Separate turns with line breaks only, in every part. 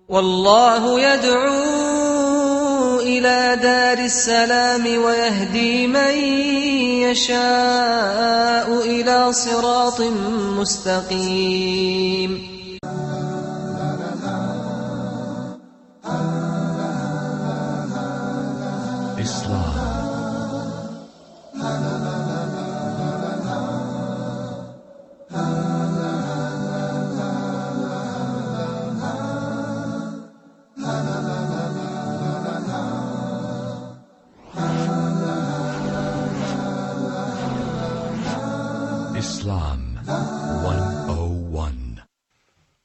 والله يدعو إلى دار السلام ويهدي من يشاء إلى صراط مستقيم.
Islam 101.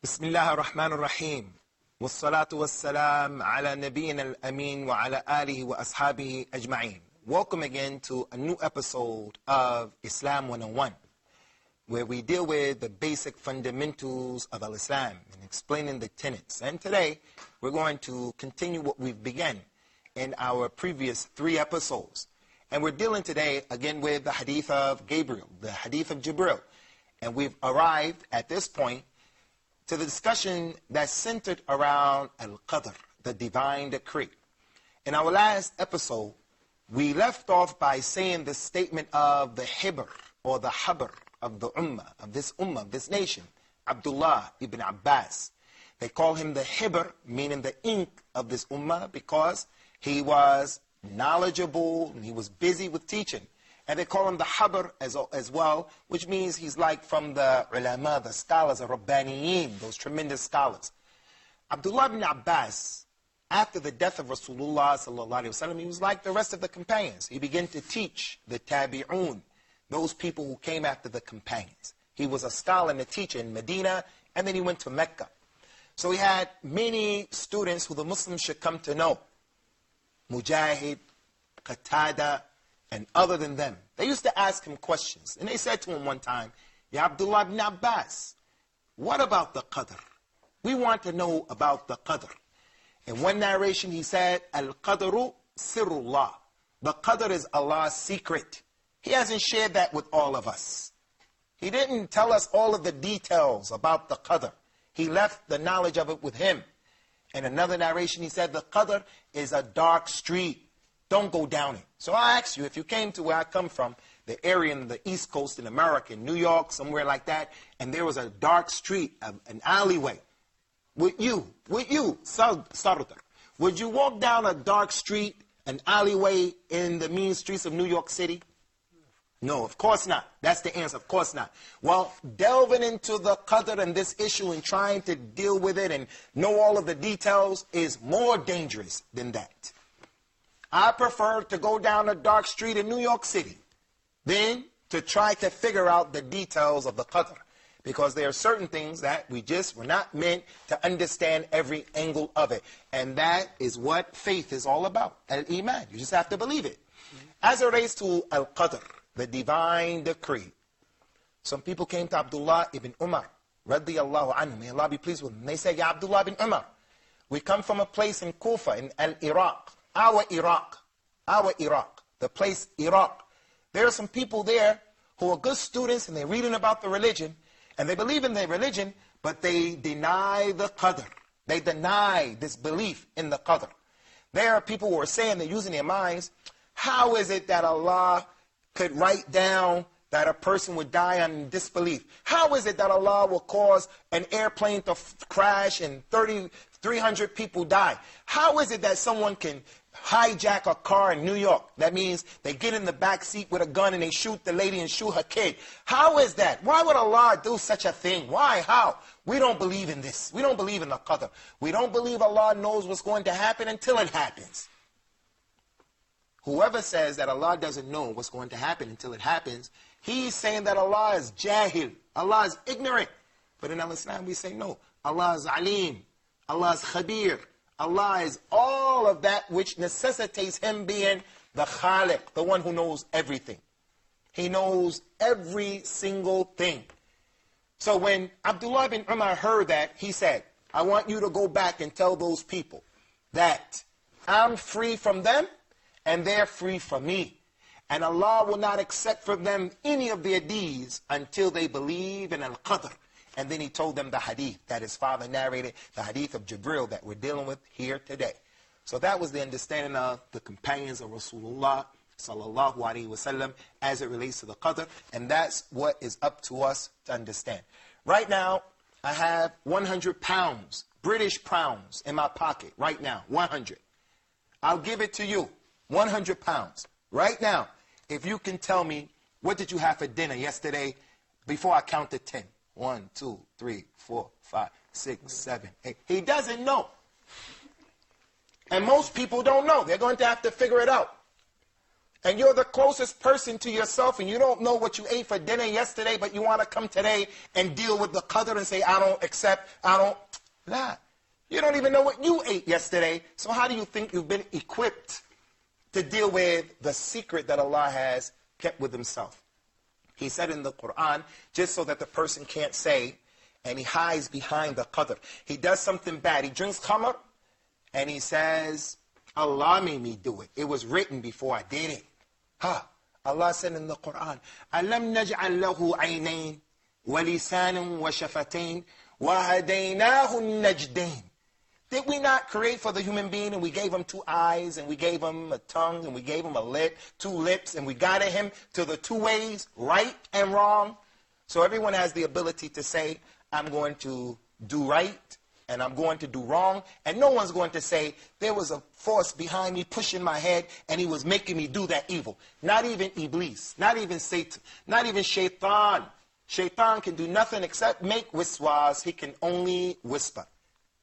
Bismillah ar-Rahman ar-Rahim. Wassalatu wassalam ala nabiyyina al-amin wa ala alihi wa ashabihi ajma'in. Welcome again to a new episode of Islam 101, where we deal with the basic fundamentals of al-Islam and explaining the tenets. And today, we're going to continue what we've begun in our previous 3 episodes. And we're dealing today again with the hadith of Gabriel, the hadith of Jibril. And we've arrived at this point to the discussion that's centered around al-Qadr, the divine decree. In our last episode, we left off by saying the statement of the Hibr, or the Habr of the Ummah, of this nation, Abdullah ibn Abbas. They call him the Hibr, meaning the ink of this Ummah, because he was knowledgeable and he was busy with teaching. And they call him the Habr as well, which means he's like from the ulama, the scholars, the Rabbaniyin, those tremendous scholars. Abdullah ibn Abbas, after the death of Rasulullah sallallahu alaihi wasallam, he was like the rest of the companions. He began to teach the tabi'un, those people who came after the companions. He was a scholar and a teacher in Medina, and then he went to Mecca. So he had many students who the Muslims should come to know. Mujahid, Qatada, and other than them. They used to ask him questions. And they said to him one time, Ya Abdullah ibn Abbas, what about the Qadr? We want to know about the Qadr. In one narration he said, Al-Qadru sirrullah. The Qadr is Allah's secret. He hasn't shared that with all of us. He didn't tell us all of the details about the Qadr. He left the knowledge of it with him. In another narration, he said, the Qadr is a dark street. Don't go down it. So I ask you, if you came to where I come from, the area in the East Coast in America, in New York, somewhere like that, and there was a dark street, an alleyway, would you, Sarudar, would you walk down a dark street, an alleyway in the mean streets of New York City? No, of course not. That's the answer. Of course not. Well, delving into the Qadr and this issue and trying to deal with it and know all of the details is more dangerous than that. I prefer to go down a dark street in New York City than to try to figure out the details of the Qadr. Because there are certain things that we're not meant to understand every angle of it. And that is what faith is all about. Al-Iman. You just have to believe it. As it relates to Al-Qadr, the divine decree. Some people came to Abdullah ibn Umar, radiyallahu anhu, may Allah be pleased with him. They said, Ya Abdullah ibn Umar, we come from a place in Kufa, in Iraq, our Iraq, the place Iraq. There are some people there who are good students and they're reading about the religion, and they believe in their religion, but they deny the Qadr. They deny this belief in the Qadr. There are people who are saying, they're using their minds, how is it that Allah could write down that a person would die on disbelief? How is it that Allah will cause an airplane to crash and 300 people die? How is it that someone can hijack a car in New York? That means they get in the back seat with a gun and they shoot the lady and shoot her kid. How is that? Why would Allah do such a thing? Why? How? We don't believe in this. We don't believe in the Qadr. We don't believe Allah knows what's going to happen until it happens. Whoever says that Allah doesn't know what's going to happen until it happens, he's saying that Allah is jahil. Allah is ignorant. But in Al-Islam we say no. Allah is alim. Allah is khabir. Allah is all of that which necessitates him being the khaliq, the one who knows everything. He knows every single thing. So when Abdullah bin Umar heard that, he said, I want you to go back and tell those people that I'm free from them and they're free from me. And Allah will not accept from them any of their deeds until they believe in Al-Qadr. And then he told them the hadith that his father narrated, the hadith of Jibril that we're dealing with here today. So that was the understanding of the companions of Rasulullah sallallahu alaihi wasallam as it relates to the qadr. And that's what is up to us to understand. Right now, I have 100 pounds, British pounds in my pocket right now, 100. I'll give it to you, 100 pounds. Right now, if you can tell me, what did you have for dinner yesterday before I count to 10? 1, 2, 3, 4, 5, 6, 7, 8. He doesn't know. And most people don't know. They're going to have to figure it out. And you're the closest person to yourself, and you don't know what you ate for dinner yesterday, but you want to come today and deal with the qadr and say, I don't accept, I don't. Nah. You don't even know what you ate yesterday. So how do you think you've been equipped to deal with the secret that Allah has kept with himself? He said in the Quran, just so that the person can't say, and he hides behind the qadr. He does something bad. He drinks khamr, and he says, Allah made me do it. It was written before I did it. Allah said in the Quran, أَلَمْ نَجْعَلْ لَهُ عَيْنَيْنِ وَلِسَانًا وَشَفَتَيْنِ وَهَدَيْنَاهُ النَّجْدَيْنِ. Did we not create for the human being, and we gave him 2 eyes, and we gave him a tongue, and we gave him a lip, 2 lips, and we guided him to the 2 ways, right and wrong? So everyone has the ability to say, I'm going to do right, and I'm going to do wrong. And no one's going to say, there was a force behind me pushing my head, and he was making me do that evil. Not even Iblis, not even Satan, not even Shaitan. Shaitan can do nothing except make wiswas. He can only whisper.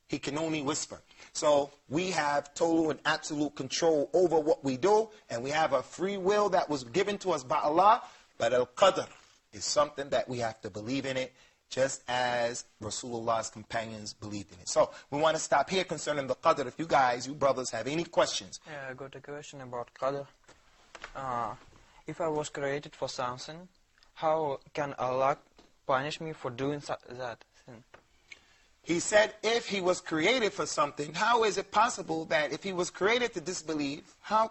He can only whisper. So we have total and absolute control over what we do, and we have a free will that was given to us by Allah. But al-qadr is something that we have to believe in it, just as Rasulullah's companions believed in it. So we want to stop here concerning the qadr. If you guys, you brothers, have any questions.
Yeah, I got a question about qadr. If I was created for something, how can Allah punish me for doing that thing?
He said if he was created for something, how is it possible that if he was created to disbelieve, how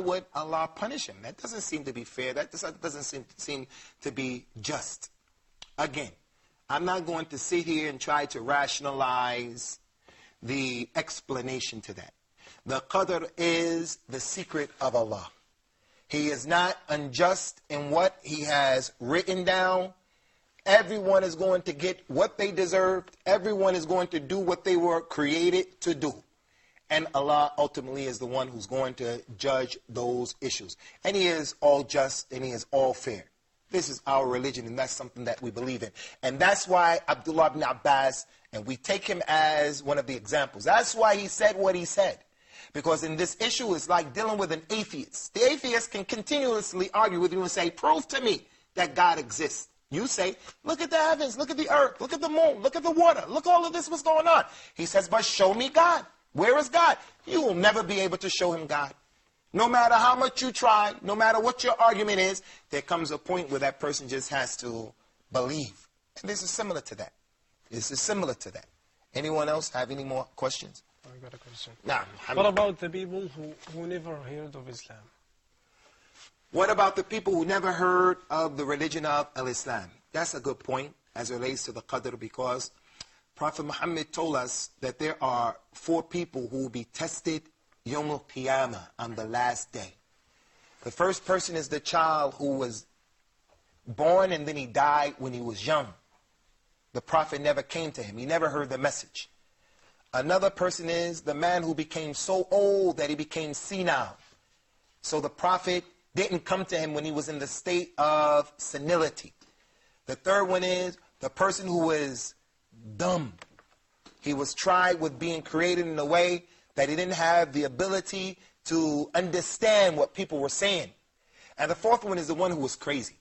would Allah punish him? That doesn't seem to be fair. That doesn't seem to be just. Again, I'm not going to sit here and try to rationalize the explanation to that. The qadr is the secret of Allah. He is not unjust in what he has written down. Everyone is going to get what they deserved. Everyone is going to do what they were created to do. And Allah ultimately is the one who's going to judge those issues. And he is all just and he is all fair. This is our religion, and that's something that we believe in. And that's why Abdullah ibn Abbas, and we take him as one of the examples. That's why he said what he said. Because in this issue, it's like dealing with an atheist. The atheist can continuously argue with you and say, prove to me that God exists. You say, look at the heavens, look at the earth, look at the moon, look at the water, look all of this, what's going on. He says, but show me God. Where is God? You will never be able to show him God. No matter how much you try, no matter what your argument is, there comes a point where that person just has to believe. And this is similar to that. This is similar to that. Anyone else have any more questions?
I got a question.
Nah,
what about the people who never heard of Islam?
What about the people who never heard of the religion of Islam? That's a good point as it relates to the qadr, because Prophet Muhammad told us that there are 4 people who will be tested Yawm al-Qiyamah, on the last day. The first person is the child who was born and then he died when he was young. The Prophet never came to him. He never heard the message. Another person is the man who became so old that he became senile. So the Prophet didn't come to him when he was in the state of senility. The third one is the person who was dumb. He was tried with being created in a way that he didn't have the ability to understand what people were saying. And the fourth one is the one who was crazy.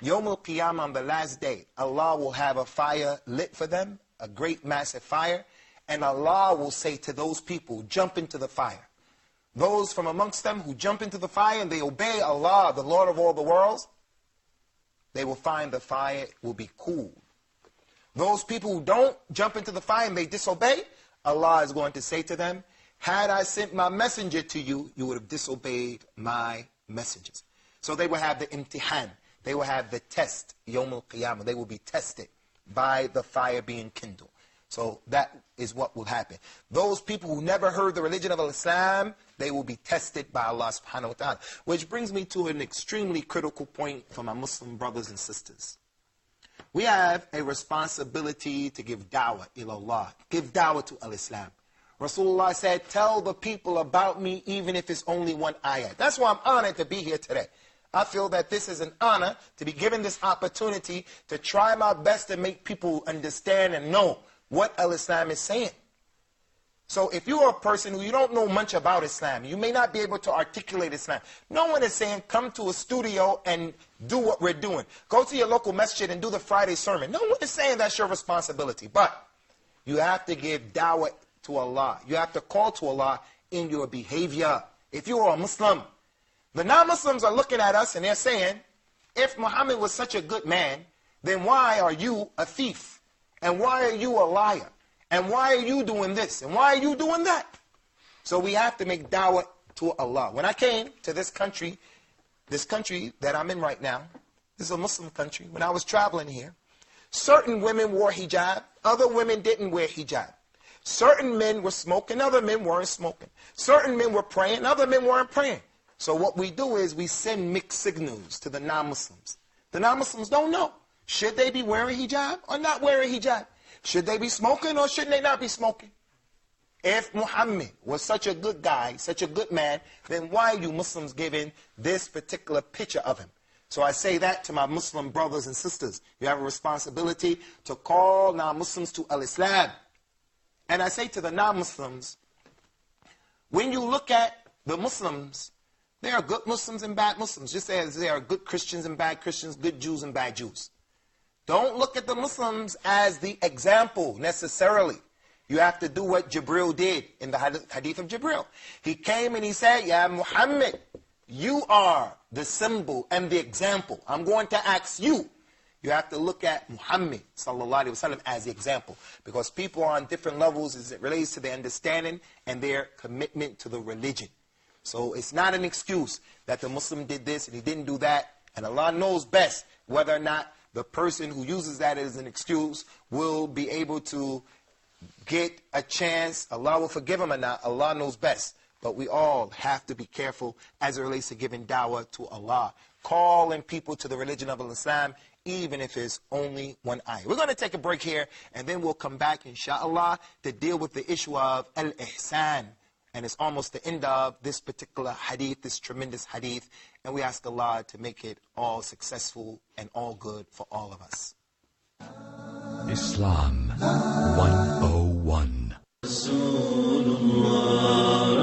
Yawm al-Qiyamah, on the last day, Allah will have a fire lit for them, a great massive fire, and Allah will say to those people, jump into the fire. Those from amongst them who jump into the fire and they obey Allah, the Lord of all the worlds, they will find the fire will be cool. Those people who don't jump into the fire and they disobey, Allah is going to say to them, had I sent my messenger to you, you would have disobeyed my messengers. So they will have the imtihan. They will have the test, Yawm al-Qiyamah. They will be tested. by the fire being kindled. So that is what will happen. Those people who never heard the religion of Islam, they will be tested by Allah subhanahu wa ta'ala. Which brings me to an extremely critical point for my Muslim brothers and sisters. We have a responsibility to give da'wah ilallah, give da'wah to al-Islam. Rasulullah said, tell the people about me even if it's only one ayat. That's why I'm honored to be here today. I feel that this is an honor to be given this opportunity to try my best to make people understand and know what al-Islam is saying. So if you are a person who you don't know much about Islam, you may not be able to articulate Islam. No one is saying come to a studio and do what we're doing. Go to your local masjid and do the Friday sermon. No one is saying that's your responsibility. But you have to give da'wah to Allah. You have to call to Allah in your behavior. If you are a Muslim, the non-Muslims are looking at us and they're saying, if Muhammad was such a good man, then why are you a thief? And why are you a liar? And why are you doing this? And why are you doing that? So we have to make da'wah to Allah. When I came to this country that I'm in right now, this is a Muslim country. When I was traveling here, certain women wore hijab, other women didn't wear hijab. Certain men were smoking, other men weren't smoking. Certain men were praying, other men weren't praying. So what we do is we send mixed signals to the non-Muslims. The non-Muslims don't know. Should they be wearing hijab or not wearing hijab? Should they be smoking or should they not be smoking? If Muhammad was such a good guy, such a good man, then why are you Muslims giving this particular picture of him? So I say that to my Muslim brothers and sisters. You have a responsibility to call non-Muslims to al-Islam. And I say to the non-Muslims, when you look at the Muslims, there are good Muslims and bad Muslims, just as there are good Christians and bad Christians, good Jews and bad Jews. Don't look at the Muslims as the example necessarily. You have to do what Jibril did in the hadith of Jibril. He came and he said, Ya Muhammad, you are the symbol and the example. I'm going to ask you. You have to look at Muhammad sallallahu alaihi wasallam as the example. Because people are on different levels as it relates to their understanding and their commitment to the religion. So it's not an excuse that the Muslim did this and he didn't do that. And Allah knows best whether or not the person who uses that as an excuse will be able to get a chance. Allah will forgive him or not. Allah knows best. But we all have to be careful as it relates to giving da'wah to Allah. Calling people to the religion of Islam, even if it's only one ayah. We're going to take a break here, and then we'll come back, inshallah, to deal with the issue of al-ihsan. And it's almost the end of this particular hadith, this tremendous hadith. And we ask Allah to make it all successful and all good for all of us.
Islam 101.
Rasulullah,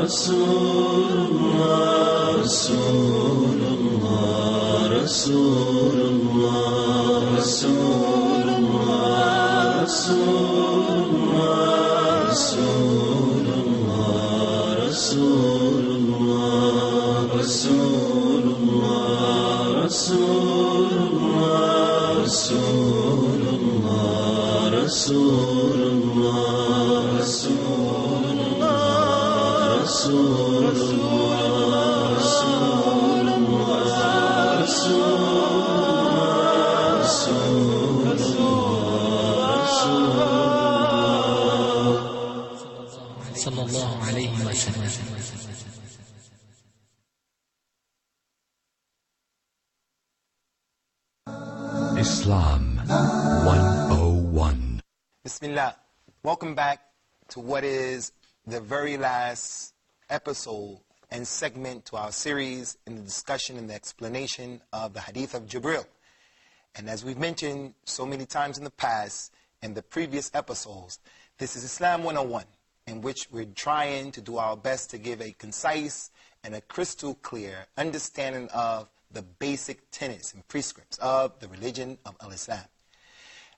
Rasulullah, Rasulullah, Rasulullah, Rasulullah, Rasulullah, Rasulullah, Rasulullah, Rasulullah, Rasulullah, Rasulullah, Rasulullah, Rasulullah,
sallallahu alayhi wa sallam.
Islam 101.
Bismillah. Welcome back to what is the very last episode and segment to our series in the discussion and the explanation of the hadith of Jibril. And as we've mentioned so many times in the past, in the previous episodes, this is Islam 101, in which we're trying to do our best to give a concise and a crystal clear understanding of the basic tenets and prescripts of the religion of Islam.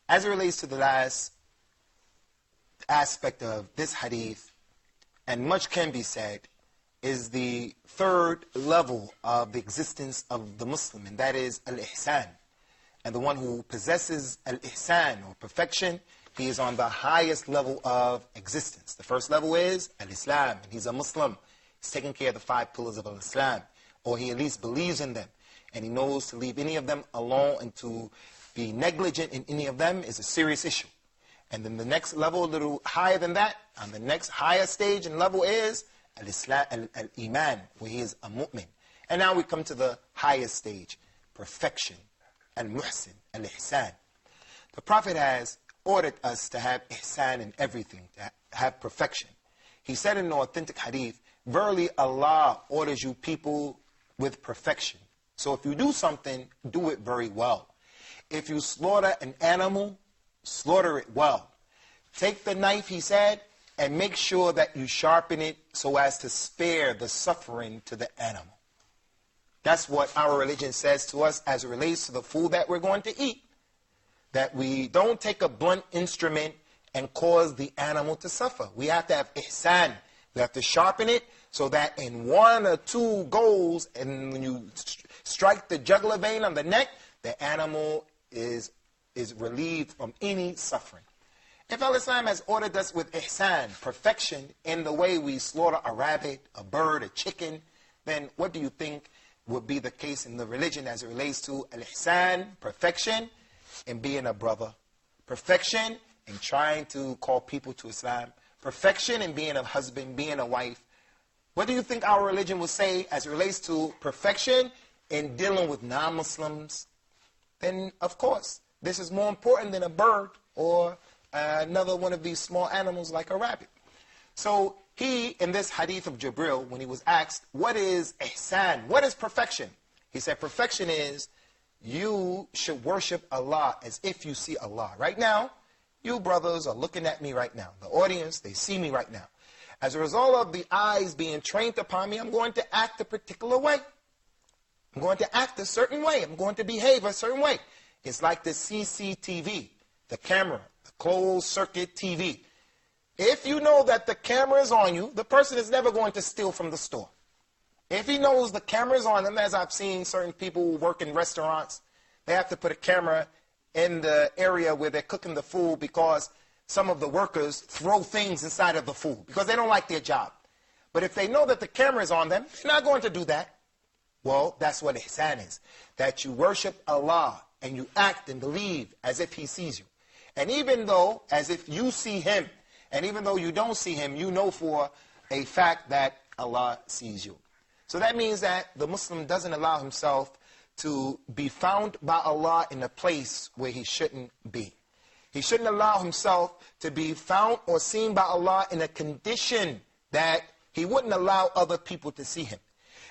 As it relates to the last aspect of this hadith, and much can be said, is the third level of the existence of the Muslim, and that is al-ihsan. And the one who possesses al-ihsan, or perfection, he is on the highest level of existence. The first level is al-Islam, and he's a Muslim. He's taking care of the 5 pillars of al-Islam, or he at least believes in them. And he knows to leave any of them alone and to be negligent in any of them is a serious issue. And then the next level, a little higher than that, on the next higher stage and level is al-Iman, where he is a mu'min. And now we come to the highest stage, perfection, al-Muhsin, al-Ihsan. The Prophet has ordered us to have ihsan in everything, to have perfection. He said in an authentic hadith, verily Allah orders you people with perfection. So if you do something, do it very well. If you slaughter an animal, slaughter it well. Take the knife, he said, and make sure that you sharpen it so as to spare the suffering to the animal. That's what our religion says to us as it relates to the food that we're going to eat. That we don't take a blunt instrument and cause the animal to suffer. We have to have ihsan. We have to sharpen it so that in one or two goes, and when you strike the jugular vein on the neck, the animal is relieved from any suffering. If Al-Islam has ordered us with ihsan, perfection, in the way we slaughter a rabbit, a bird, a chicken, then what do you think would be the case in the religion as it relates to al-ihsan, perfection, in being a brother, perfection in trying to call people to Islam, perfection in being a husband, being a wife? What do you think our religion would say as it relates to perfection in dealing with non-Muslims? Then, of course, this is more important than a bird or another one of these small animals like a rabbit. So he, in this hadith of Jibril, when he was asked, what is ihsan? What is perfection? He said, perfection is you should worship Allah as if you see Allah. Right now, you brothers are looking at me right now. The audience, they see me right now. As a result of the eyes being trained upon me, I'm going to act a particular way. I'm going to act a certain way. I'm going to behave a certain way. It's like the CCTV, the camera, the closed circuit TV. If you know that the camera is on you, the person is never going to steal from the store. If he knows the camera is on them, as I've seen certain people who work in restaurants, they have to put a camera in the area where they're cooking the food because some of the workers throw things inside of the food because they don't like their job. But if they know that the camera is on them, they're not going to do that. Well, that's what ihsan is. That you worship Allah and you act and believe as if he sees you. And even though, as if you see him, and even though you don't see him, you know for a fact that Allah sees you. So that means that the Muslim doesn't allow himself to be found by Allah in a place where he shouldn't be. He shouldn't allow himself to be found or seen by Allah in a condition that he wouldn't allow other people to see him.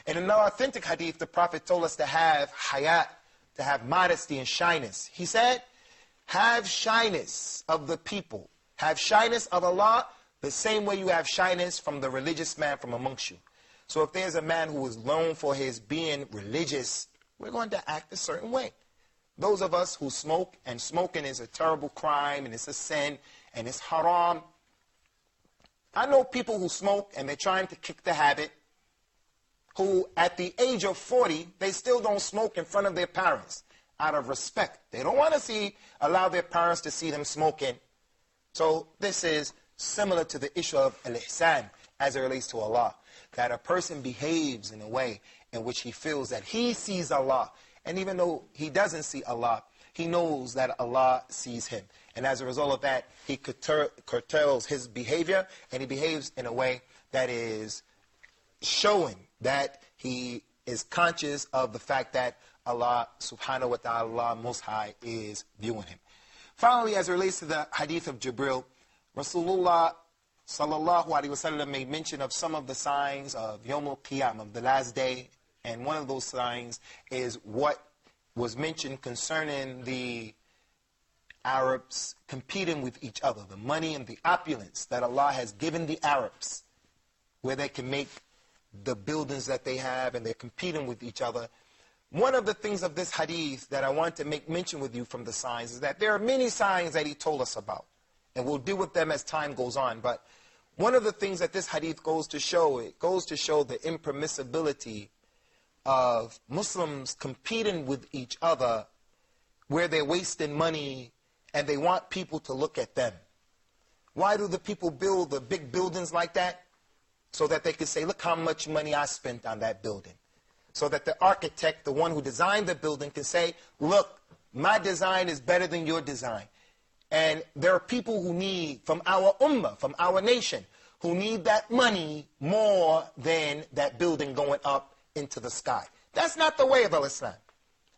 In an authentic hadith, the Prophet told us to have hayat, to have modesty and shyness. He said, have shyness of the people. Have shyness of Allah the same way you have shyness from the religious man from amongst you. So if there's a man who is known for his being religious, we're going to act a certain way. Those of us who smoke, and smoking is a terrible crime, and it's a sin, and it's haram. I know people who smoke, and they're trying to kick the habit, who at the age of 40, they still don't smoke in front of their parents, out of respect. They don't want to allow their parents to see them smoking. So this is similar to the issue of al-ihsan as it relates to Allah. That a person behaves in a way in which he feels that he sees Allah. And even though he doesn't see Allah, he knows that Allah sees him. And as a result of that, he curtails his behavior, and he behaves in a way that is showing that he is conscious of the fact that Allah subhanahu wa ta'ala most high is viewing him. Finally, as it relates to the hadith of Jibril, Rasulullah sallallahu alaihi wasallam made mention of some of the signs of Yawm al-Qiyam, of the last day, and one of those signs is what was mentioned concerning the Arabs competing with each other, the money and the opulence that Allah has given the Arabs, where they can make the buildings that they have, and they're competing with each other. One of the things of this hadith that I want to make mention with you from the signs is that there are many signs that he told us about, and we'll deal with them as time goes on. But one of the things that this hadith goes to show, it goes to show the impermissibility of Muslims competing with each other where they're wasting money and they want people to look at them. Why do the people build the big buildings like that? So that they can say, look how much money I spent on that building. So that the architect, the one who designed the building, can say, look, my design is better than your design. And there are people who need, from our ummah, from our nation, who need that money more than that building going up into the sky. That's not the way of Islam.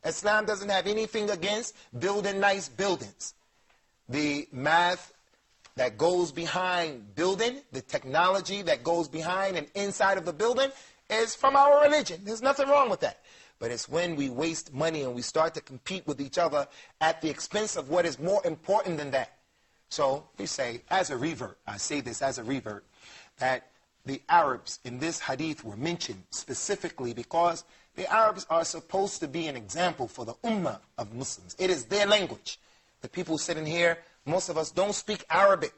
Islam doesn't have anything against building nice buildings. The math that goes behind building, the technology that goes behind and inside of the building is from our religion. There's nothing wrong with that. But it's when we waste money and we start to compete with each other at the expense of what is more important than that. So we say, as a revert, I say this as a revert, that the Arabs in this hadith were mentioned specifically because the Arabs are supposed to be an example for the ummah of Muslims. It is their language. The people sitting here, most of us don't speak Arabic.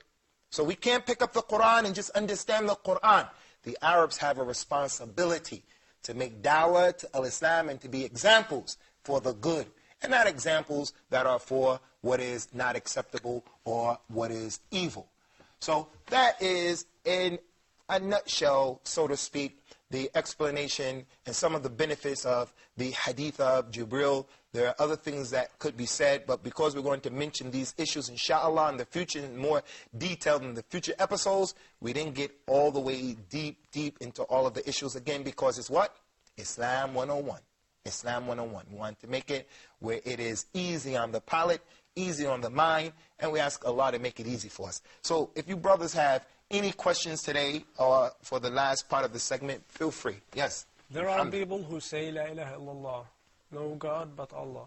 So we can't pick up the Quran and just understand the Quran. The Arabs have a responsibility to make dawah to al-Islam and to be examples for the good, and not examples that are for what is not acceptable or what is evil. So that is, in a nutshell, so to speak, the explanation and some of the benefits of the hadith of Jibril. There are other things that could be said, but because we're going to mention these issues, inshallah, in the future, in more detail in the future episodes, we didn't get all the way deep into all of the issues again, because it's what? Islam 101. Islam 101. We want to make it where it is easy on the palate, easy on the mind, and we ask Allah to make it easy for us. So if you brothers have any questions today or for the last part of the segment, feel free. Yes?
There are people who say, La ilaha illallah, no God but Allah.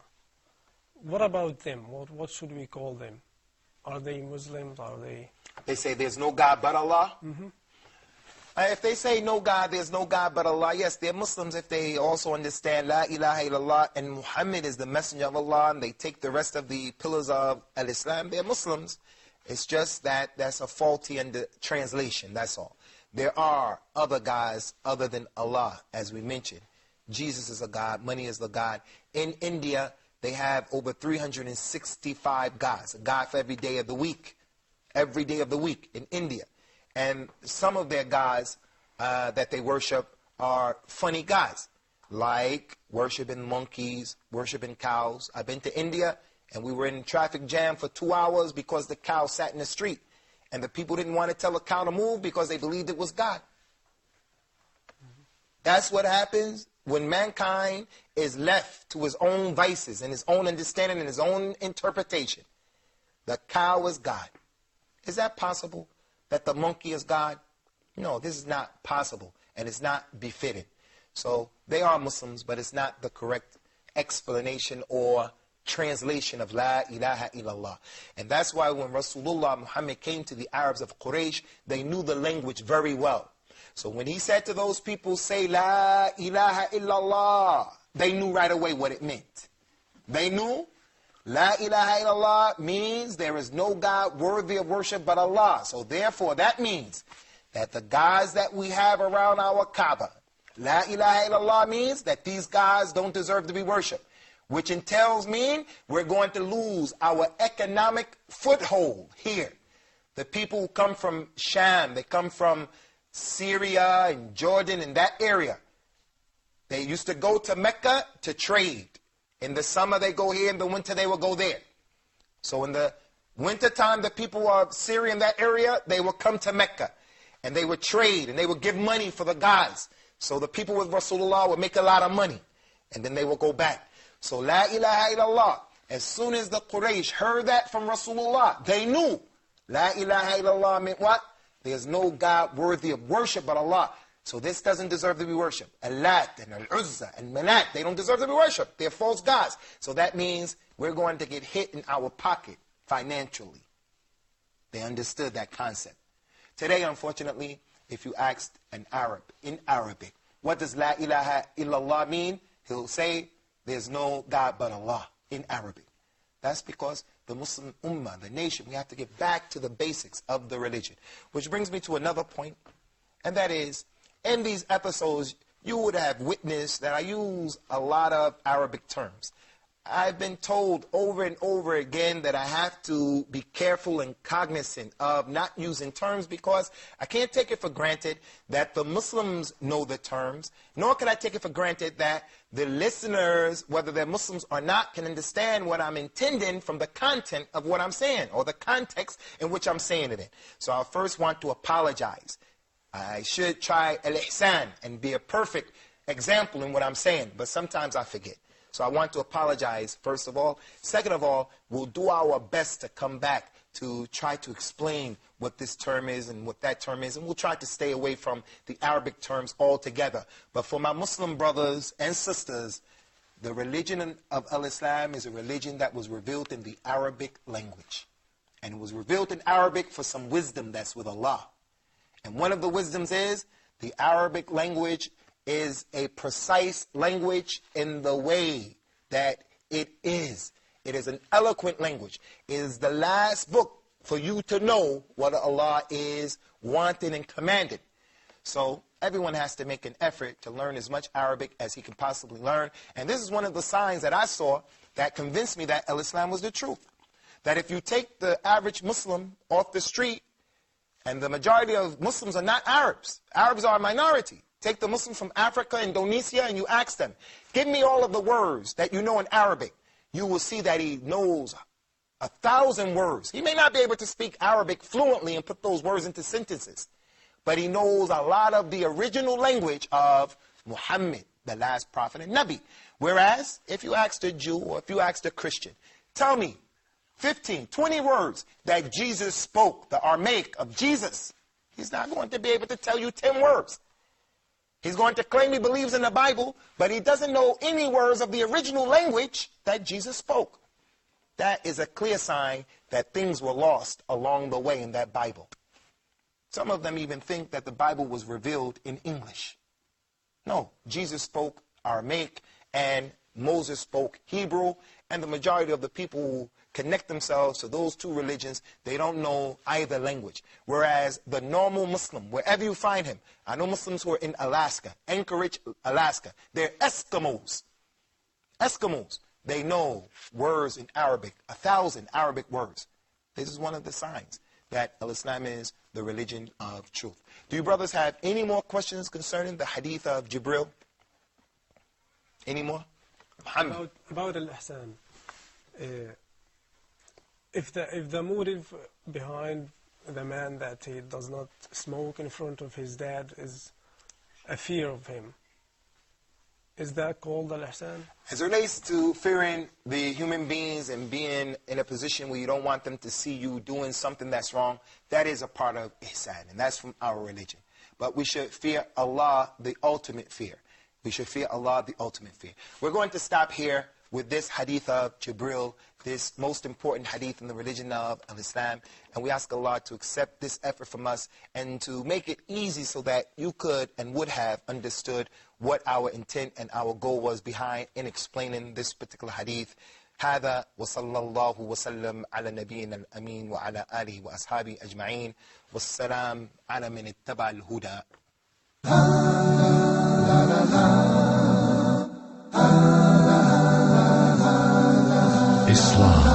What about them? What should we call them? Are they Muslims? Are they...
They say there's no God but Allah? Mm-hmm. If they say no God, there's no God but Allah, yes, they're Muslims if they also understand La ilaha illallah and Muhammad is the messenger of Allah, and they take the rest of the pillars of al-Islam, they're Muslims. It's just that that's a faulty translation, that's all. There are other gods other than Allah, as we mentioned. Jesus is a God, money is the God. In India, they have over 365 gods, a God for every day of the week. Every day of the week in India. And some of their gods that they worship are funny gods, like worshiping monkeys, worshiping cows. I've been to India, and we were in traffic jam for 2 hours because the cow sat in the street. And the people didn't want to tell the cow to move because they believed it was God. That's what happens when mankind is left to his own vices and his own understanding and his own interpretation. The cow is God. Is that possible? That the monkey is God? No, this is not possible, and it's not befitting. So they are Muslims, but it's not the correct explanation or translation of La ilaha illallah. And that's why when Rasulullah Muhammad came to the Arabs of Quraysh, they knew the language very well. So when he said to those people, say La ilaha illallah, they knew right away what it meant. They knew La ilaha illallah means there is no God worthy of worship but Allah. So therefore that means that the gods that we have around our Kaaba, La ilaha illallah means that these gods don't deserve to be worshipped. Which entails mean we're going to lose our economic foothold here. The people who come from Sham, they come from Syria and Jordan and that area. They used to go to Mecca to trade. In the summer they go here, in the winter they will go there. So in the winter time, the people of Syria in that area, they will come to Mecca. And they would trade and they would give money for the gods. So the people with Rasulullah would make a lot of money. And then they will go back. So La ilaha illallah, as soon as the Quraysh heard that from Rasulullah, they knew La ilaha illallah meant what? There's no God worthy of worship but Allah. So this doesn't deserve to be worshipped. Al-Lat and Al-Uzza and Manat, they don't deserve to be worshipped. They're false gods. So that means we're going to get hit in our pocket financially. They understood that concept. Today, unfortunately, if you asked an Arab in Arabic, what does La ilaha illallah mean? He'll say, there's no God but Allah in Arabic. That's because the Muslim Ummah, the nation, we have to get back to the basics of the religion. Which brings me to another point, and that is, in these episodes, you would have witnessed that I use a lot of Arabic terms. I've been told over and over again that I have to be careful and cognizant of not using terms, because I can't take it for granted that the Muslims know the terms, nor can I take it for granted that the listeners, whether they're Muslims or not, can understand what I'm intending from the content of what I'm saying, or the context in which I'm saying it in. So I first want to apologize. I should try al-ihsan and be a perfect example in what I'm saying, but sometimes I forget. So I want to apologize, first of all. Second of all, we'll do our best to come back to try to explain what this term is and what that term is, and we'll try to stay away from the Arabic terms altogether. But for my Muslim brothers and sisters, the religion of Al-Islam is a religion that was revealed in the Arabic language. And it was revealed in Arabic for some wisdom that's with Allah. And one of the wisdoms is the Arabic language is a precise language in the way that it is. It is an eloquent language. It is the last book for you to know what Allah is wanting and commanding. So everyone has to make an effort to learn as much Arabic as he can possibly learn. And this is one of the signs that I saw that convinced me that Al-Islam was the truth. That if you take the average Muslim off the street, and the majority of Muslims are not Arabs. Arabs are a minority. Take the Muslims from Africa, Indonesia, and you ask them, give me all of the words that you know in Arabic. You will see that he knows 1,000 words. He may not be able to speak Arabic fluently and put those words into sentences, but he knows a lot of the original language of Muhammad, the last prophet and Nabi. Whereas, if you ask a Jew or if you ask a Christian, tell me 15, 20 words that Jesus spoke, the Aramaic of Jesus, he's not going to be able to tell you 10 words. He's going to claim he believes in the Bible, but he doesn't know any words of the original language that Jesus spoke. That is a clear sign that things were lost along the way in that Bible. Some of them even think that the Bible was revealed in English. No, Jesus spoke Aramaic and Moses spoke Hebrew, and the majority of the people who connect themselves to those two religions, they don't know either language. Whereas the normal Muslim, wherever you find him, I know Muslims who are in Alaska, Anchorage, Alaska, they're Eskimos. Eskimos, they know words in Arabic, 1,000 Arabic words. This is one of the signs that Al-Islam is the religion of truth. Do you brothers have any more questions concerning the hadith of Jibril? Any more? Muhammad.
About Al-Ihsan. If the motive behind the man that he does not smoke in front of his dad is a fear of him, is that called al-ihsan?
As it relates to fearing the human beings and being in a position where you don't want them to see you doing something that's wrong, that is a part of ihsan, and that's from our religion. But we should fear Allah, the ultimate fear. We should fear Allah, the ultimate fear. We're going to stop here with this hadith of Jibril, this most important hadith in the religion of Islam. And we ask Allah to accept this effort from us and to make it easy so that you could and would have understood what our intent and our goal was behind in explaining this particular hadith. هذا وصلى الله وسلم على نبينا الأمين وعلى آله وأصحابه أجمعين والسلام على من اتبع الهدى.
Islam.